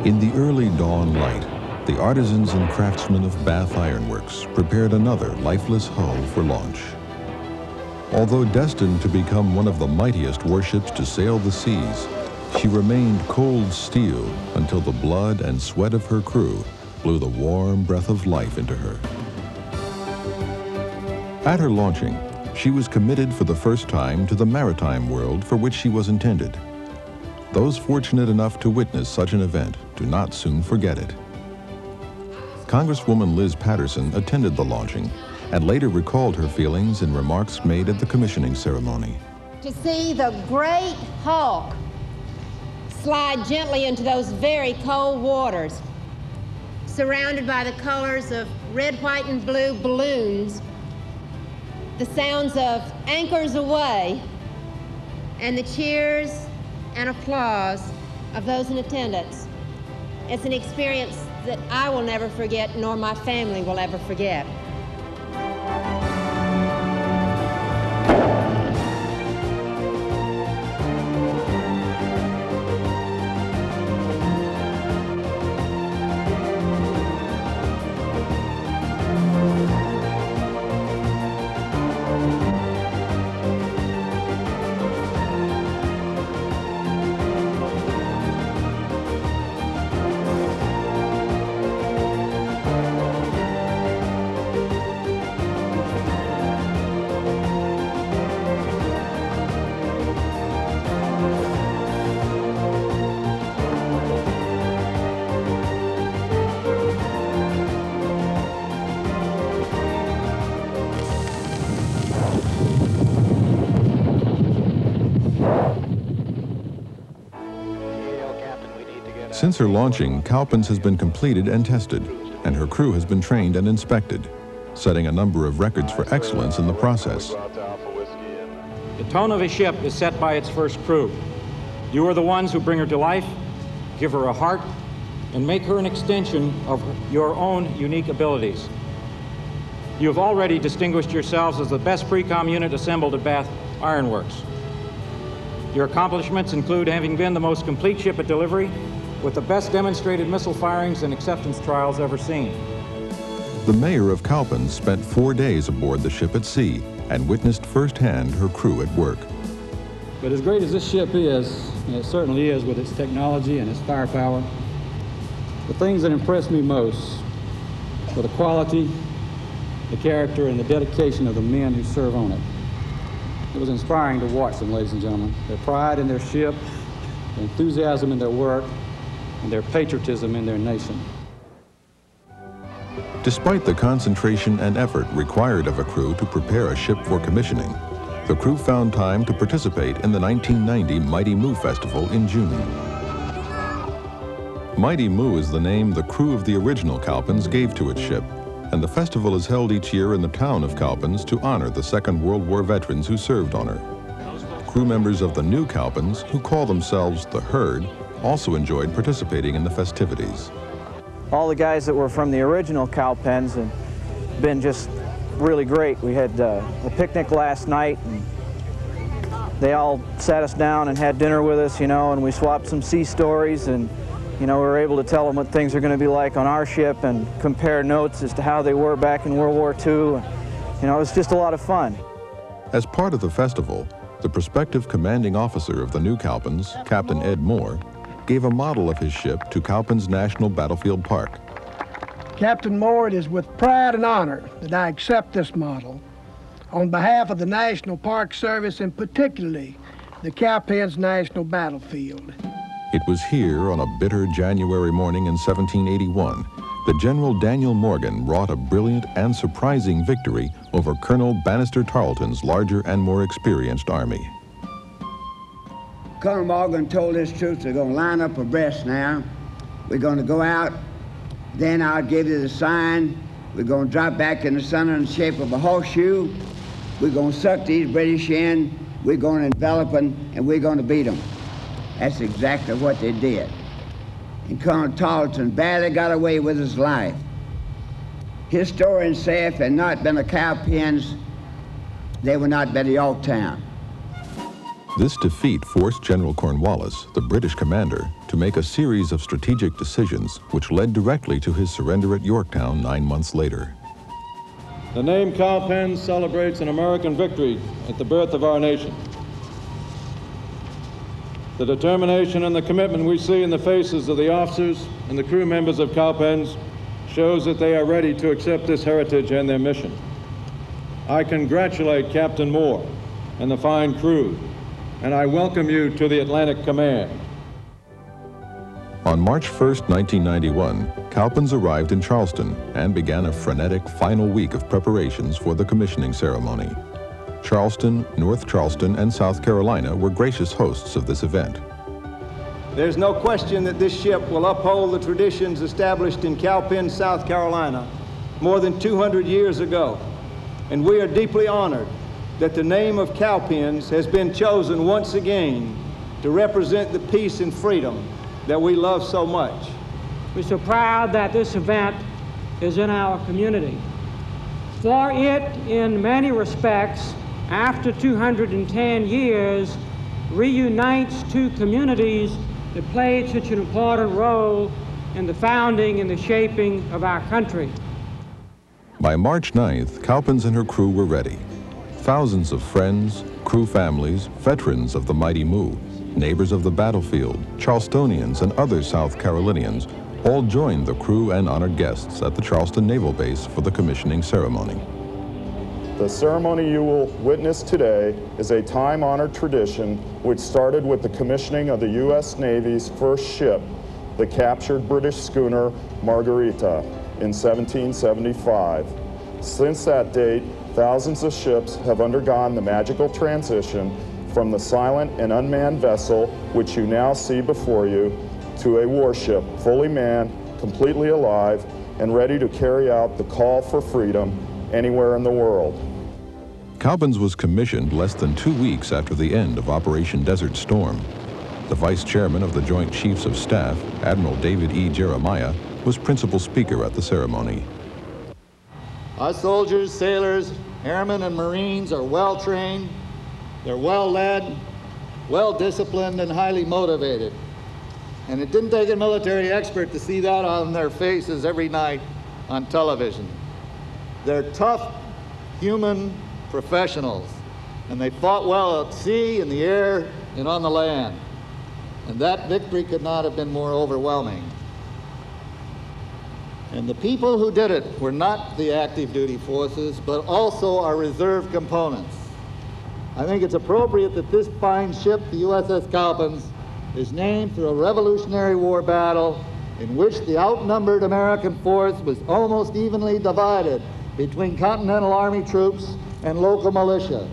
In the early dawn light, the artisans and craftsmen of Bath Ironworks prepared another lifeless hull for launch. Although destined to become one of the mightiest warships to sail the seas, she remained cold steel until the blood and sweat of her crew blew the warm breath of life into her. At her launching, she was committed for the first time to the maritime world for which she was intended. Those fortunate enough to witness such an event do not soon forget it. Congresswoman Liz Patterson attended the launching and later recalled her feelings in remarks made at the commissioning ceremony. To see the great hulk slide gently into those very cold waters, surrounded by the colors of red, white, and blue balloons, the sounds of anchors away, and the cheers and applause of those in attendance. It's an experience that I will never forget, nor my family will ever forget. Since her launching, Cowpens has been completed and tested, and her crew has been trained and inspected, setting a number of records for excellence in the process. The tone of a ship is set by its first crew. You are the ones who bring her to life, give her a heart, and make her an extension of your own unique abilities. You have already distinguished yourselves as the best pre-com unit assembled at Bath Ironworks. Your accomplishments include having been the most complete ship at delivery, with the best demonstrated missile firings and acceptance trials ever seen. The mayor of Cowpens spent 4 days aboard the ship at sea and witnessed firsthand her crew at work. But as great as this ship is, and it certainly is with its technology and its firepower, the things that impressed me most were the quality, the character, and the dedication of the men who serve on it. It was inspiring to watch them, ladies and gentlemen. Their pride in their ship, their enthusiasm in their work, and their patriotism in their nation. Despite the concentration and effort required of a crew to prepare a ship for commissioning, the crew found time to participate in the 1990 Mighty Moo Festival in June. Mighty Moo is the name the crew of the original Cowpens gave to its ship, and the festival is held each year in the town of Cowpens to honor the Second World War veterans who served on her. Crew members of the new Cowpens, who call themselves the Herd, also enjoyed participating in the festivities. All the guys that were from the original Cowpens have been just really great. We had a picnic last night, and they all sat us down and had dinner with us, you know, and we swapped some sea stories, and you know, we were able to tell them what things are going to be like on our ship and compare notes as to how they were back in World War II. And, you know, it was just a lot of fun. As part of the festival, the prospective commanding officer of the new Cowpens, Captain Ed Moore, gave a model of his ship to Cowpens National Battlefield Park. Captain Moore, it is with pride and honor that I accept this model on behalf of the National Park Service and particularly the Cowpens National Battlefield. It was here on a bitter January morning in 1781 that General Daniel Morgan wrought a brilliant and surprising victory over Colonel Bannister Tarleton's larger and more experienced army. Colonel Morgan told his troops they're going to line up abreast now. We're going to go out, then I'll give you the sign. We're going to drop back in the center in the shape of a horseshoe. We're going to suck these British in. We're going to envelop them, and we're going to beat them. That's exactly what they did. And Colonel Tarleton barely got away with his life. historians say if it had not been the Cowpens, they would not be Yorktown. This defeat forced General Cornwallis, the British commander, to make a series of strategic decisions which led directly to his surrender at Yorktown 9 months later. The name Cowpens celebrates an American victory at the birth of our nation. The determination and the commitment we see in the faces of the officers and the crew members of Cowpens shows that they are ready to accept this heritage and their mission. I congratulate Captain Moore and the fine crew, and I welcome you to the Atlantic Command. On March 1st, 1991, Cowpens arrived in Charleston and began a frenetic final week of preparations for the commissioning ceremony. Charleston, North Charleston, and South Carolina were gracious hosts of this event. There's no question that this ship will uphold the traditions established in Cowpens, South Carolina, more than 200 years ago. And we are deeply honored that the name of Cowpens has been chosen once again to represent the peace and freedom that we love so much. We're so proud that this event is in our community. For it, in many respects, after 210 years, reunites two communities that played such an important role in the founding and the shaping of our country. By March 9th, Cowpens and her crew were ready. Thousands of friends, crew families, veterans of the mighty move, neighbors of the battlefield, Charlestonians, and other South Carolinians all joined the crew and honored guests at the Charleston Naval Base for the commissioning ceremony. The ceremony you will witness today is a time-honored tradition which started with the commissioning of the U.S. Navy's first ship, the captured British schooner Margarita, in 1775. Since that date, thousands of ships have undergone the magical transition from the silent and unmanned vessel, which you now see before you, to a warship fully manned, completely alive, and ready to carry out the call for freedom anywhere in the world. Cowpens was commissioned less than 2 weeks after the end of Operation Desert Storm. The Vice Chairman of the Joint Chiefs of Staff, Admiral David E. Jeremiah, was principal speaker at the ceremony. Our soldiers, sailors, airmen, and Marines are well trained, they're well led, well disciplined, and highly motivated. And it didn't take a military expert to see that on their faces every night on television. They're tough, human professionals, and they fought well at sea, in the air, and on the land. And that victory could not have been more overwhelming. And the people who did it were not the active duty forces, but also our reserve components. I think it's appropriate that this fine ship, the USS Cowpens, is named for a Revolutionary War battle in which the outnumbered American force was almost evenly divided between Continental Army troops and local militia.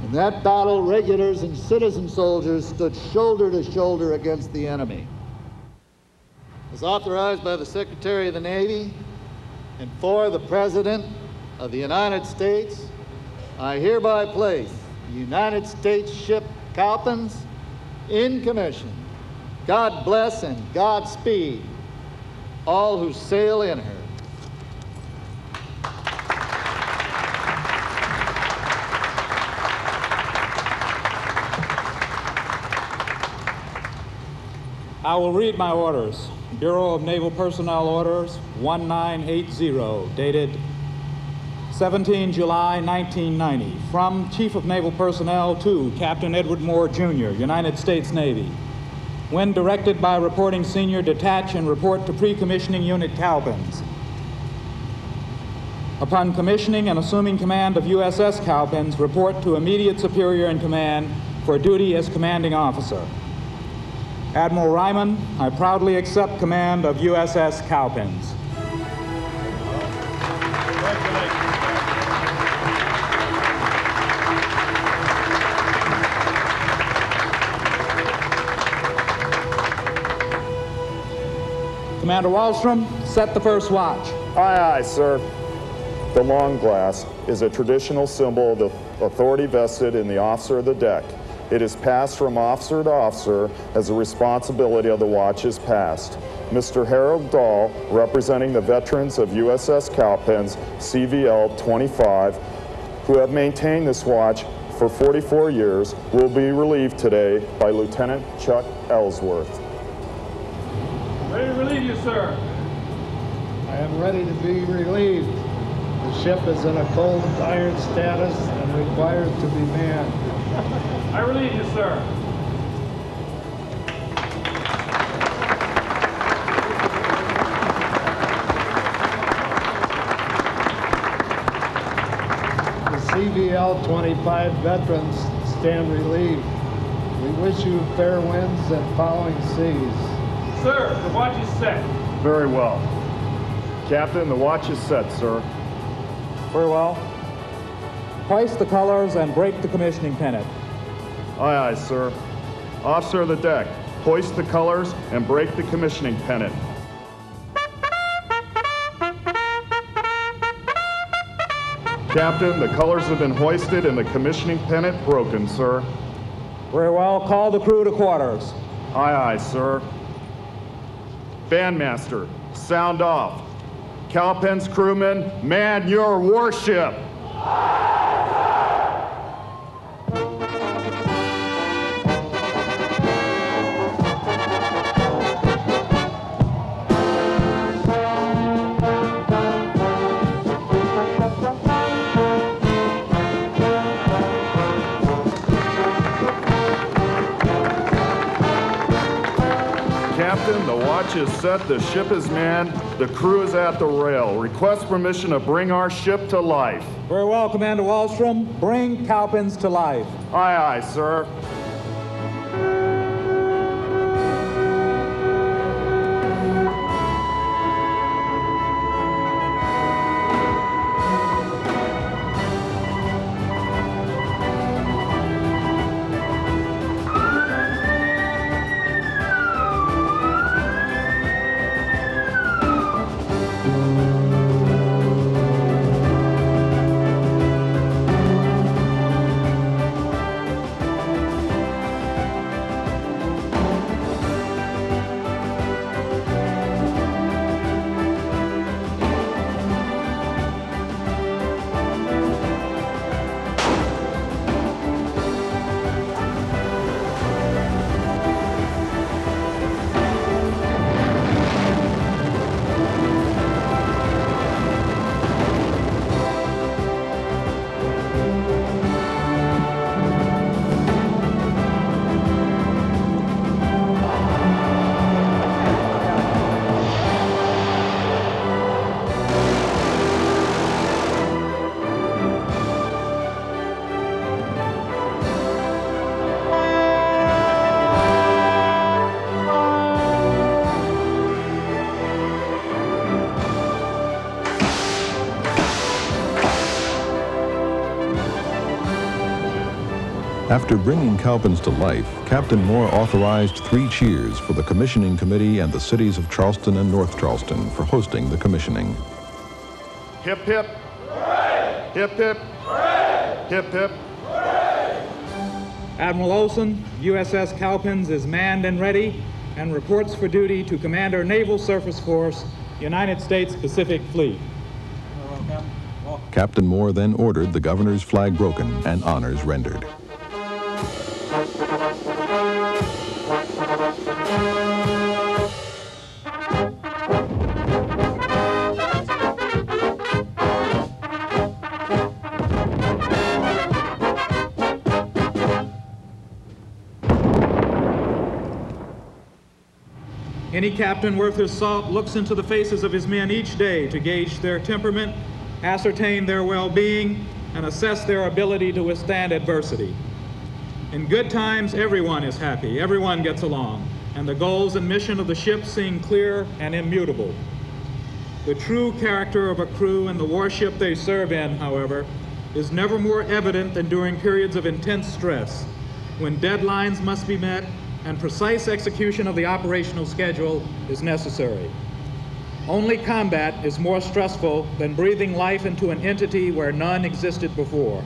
In that battle, regulars and citizen soldiers stood shoulder to shoulder against the enemy. As authorized by the Secretary of the Navy and for the President of the United States, I hereby place the United States ship Cowpens in commission. God bless and Godspeed all who sail in her. I will read my orders. Bureau of Naval Personnel Orders 1980, dated 17 July 1990. From Chief of Naval Personnel to Captain Edward Moore, Jr., United States Navy. When directed by reporting senior, detach and report to pre-commissioning unit Cowpens. Upon commissioning and assuming command of USS Cowpens, report to immediate superior in command for duty as commanding officer. Admiral Ryman, I proudly accept command of USS Cowpens. Commander Wallstrom, set the first watch. Aye, aye, sir. The long glass is a traditional symbol of the authority vested in the officer of the deck. It is passed from officer to officer as the responsibility of the watch is passed. Mr. Harold Dahl, representing the veterans of USS Cowpens, CVL 25, who have maintained this watch for 44 years, will be relieved today by Lieutenant Chuck Ellsworth. Ready to relieve you, sir. I am ready to be relieved. The ship is in a cold iron status and requires to be manned. I relieve you, sir. The CVL 25 veterans stand relieved. We wish you fair winds and following seas. Sir, the watch is set. Very well. Captain, the watch is set, sir. Very well. Hoist the colors and break the commissioning pennant. Aye, aye, sir. Officer of the deck, hoist the colors and break the commissioning pennant. Captain, the colors have been hoisted and the commissioning pennant broken, sir. Very well. Call the crew to quarters. Aye, aye, sir. Bandmaster, sound off. Cowpens crewmen, man your warship. Captain, the watch is set, the ship is manned, the crew is at the rail. Request permission to bring our ship to life. Very well, Commander Wallstrom. Bring Cowpens to life. Aye, aye, sir. After bringing Cowpens to life, Captain Moore authorized 3 cheers for the commissioning committee and the cities of Charleston and North Charleston for hosting the commissioning. Hip, hip. Hooray! Hip, hip. Hooray! Hip, hip. Hooray! Admiral Olson, USS Cowpens is manned and ready and reports for duty to Commander Naval Surface Force, United States Pacific Fleet. Captain Moore then ordered the governor's flag broken and honors rendered. Any captain worth his salt looks into the faces of his men each day to gauge their temperament, ascertain their well-being, and assess their ability to withstand adversity. In good times, everyone is happy, everyone gets along, and the goals and mission of the ship seem clear and immutable. The true character of a crew and the warship they serve in, however, is never more evident than during periods of intense stress, when deadlines must be met and precise execution of the operational schedule is necessary. Only combat is more stressful than breathing life into an entity where none existed before.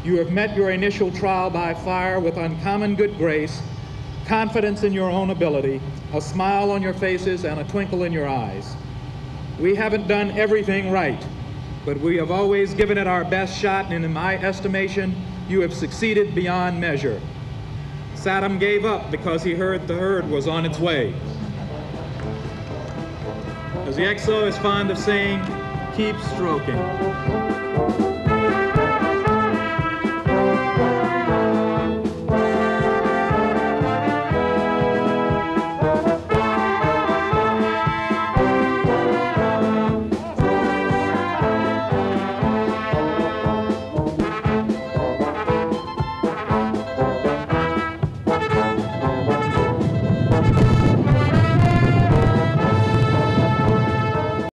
You have met your initial trial by fire with uncommon good grace, confidence in your own ability, a smile on your faces, and a twinkle in your eyes. We haven't done everything right, but we have always given it our best shot, and in my estimation, you have succeeded beyond measure. Saddam gave up because he heard the herd was on its way. As the XO is fond of saying, keep stroking.